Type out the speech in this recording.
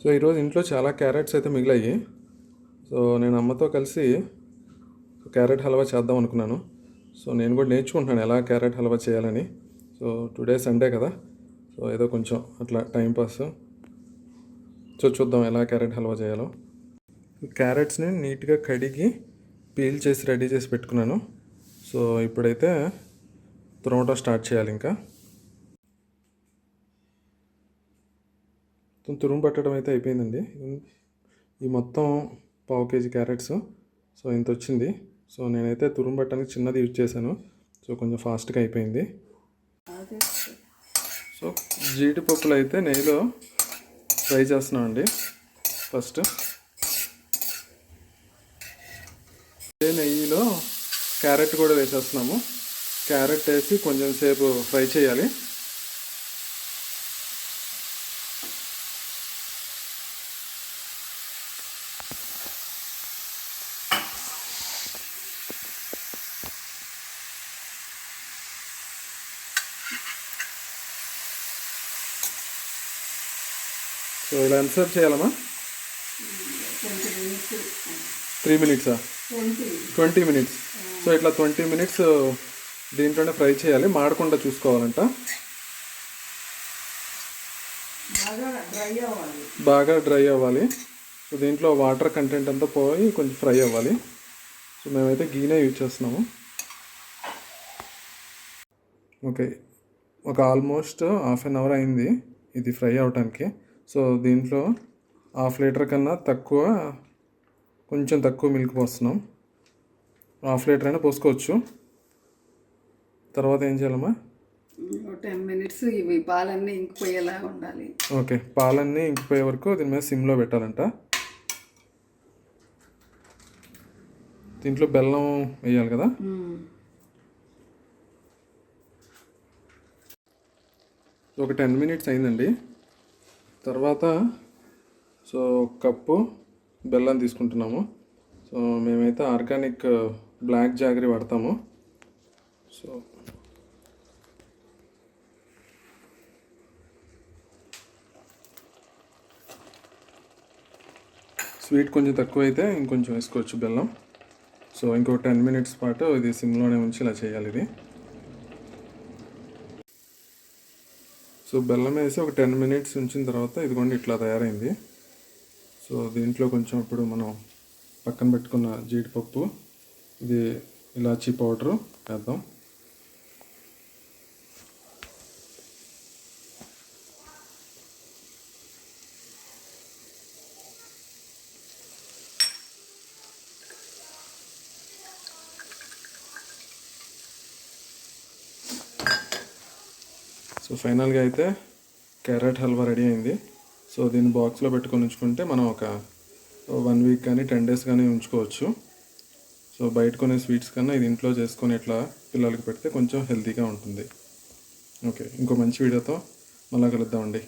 So ఈరోజు ఇంట్లో చాలా క్యారెట్స్ అయితే మిగిలాయి. సో నేను అమ్మతో కలిసి క్యారెట్ హల్వా చేద్దాం అనుకున్నాను. సో నేను కూడా నేర్చుకుంటున్నాను ఎలా క్యారెట్ హల్వా చేయాలని. సో టుడే సండే కదా, సో ఏదో కొంచెం అట్లా టైంపాస్. సో చూద్దాం ఎలా క్యారెట్ హల్వా చేయాలో. క్యారెట్స్ని నీట్గా కడిగి పీల్ చేసి రెడీ చేసి పెట్టుకున్నాను. సో ఇప్పుడైతే తురమటం స్టార్ట్ చేయాలి. ఇంకా తురుము పట్టడం అయితే అయిపోయిందండి. ఈ మొత్తం పావు కేజీ క్యారెట్స్. సో ఇంత వచ్చింది. సో నేనైతే తురుము పట్టడానికి చిన్నది యూజ్ చేశాను. సో కొంచెం ఫాస్ట్గా అయిపోయింది. సో జీడిపప్పులు అయితే నెయ్యిలో ఫ్రై చేస్తున్నామండి. ఫస్ట్ అదే నెయ్యిలో క్యారెట్ కూడా వేసేస్తున్నాము. క్యారెట్ వేసి కొంచెం సేపు ఫ్రై చేయాలి. సో ఇలా ఎంతసేపు చేయాలమ్మా? 3 మినిట్సా? 20 మినిట్స్. సో ఇట్లా 20 మినిట్స్ దీంట్లోనే ఫ్రై చేయాలి, మాడకుండా చూసుకోవాలంట. బాగా డ్రై అవ్వాలి. సో దీంట్లో వాటర్ కంటెంట్ అంతా పోయి కొంచెం ఫ్రై అవ్వాలి. సో మేమైతే గీనే యూజ్ చేస్తున్నాము. ఓకే, ఒక ఆల్మోస్ట్ హాఫ్ అన్ అవర్ అయింది ఇది ఫ్రై అవడానికి. సో దీంట్లో 1/2 లీటర్ కన్నా తక్కువ, కొంచెం తక్కువ మిల్క్ పోస్తున్నాం. 1/2 లీటర్ అయినా పోసుకోవచ్చు. తర్వాత ఏం చేయాలమ్మా? 10 మినిట్స్ ఇవి పాలన్నీ ఇంకిపోయేలా ఉండాలి. ఓకే, పాలన్నీ ఇంకిపోయే వరకు దీని మీద సిమ్లో పెట్టాలంట. దీంట్లో బెల్లం వేయాలి కదా. ఒక 10 మినిట్స్ అయిందండి. తర్వాత సో 1 కప్పు బెల్లం తీసుకుంటున్నాము. సో మేమైతే ఆర్గానిక్ బ్లాక్ జాగరీ వాడతాము. సో స్వీట్ కొంచెం తక్కువ అయితే ఇంకొంచెం వేసుకోవచ్చు బెల్లం. సో ఇంకో 10 మినిట్స్ పాటు ఇది సిమ్లోనే ఉంచి ఇలా చేయాలి ఇది. సో బెల్లం వేసి ఒక 10 మినిట్స్ ఉంచిన తర్వాత ఇదిగోండి ఇట్లా తయారైంది. సో దీంట్లో కొంచెం ఇప్పుడు మనం పక్కన పెట్టుకున్న జీడిపప్పు, ఇది ఇలాచీ పౌడరు వేద్దాం. సో ఫైనల్గా అయితే క్యారెట్ హల్వా రెడీ అయింది. సో దీన్ని బాక్స్లో పెట్టుకొని ఉంచుకుంటే మనం ఒక 1 వీక్ కానీ 10 డేస్ కానీ ఉంచుకోవచ్చు. సో బయట కొనే స్వీట్స్ కన్నా ఇది ఇంట్లో చేసుకొని ఇట్లా పిల్లలకి పెడితే కొంచెం హెల్తీగా ఉంటుంది. ఓకే, ఇంకో మంచి వీడియోతో మళ్ళీ కలుద్దామండి.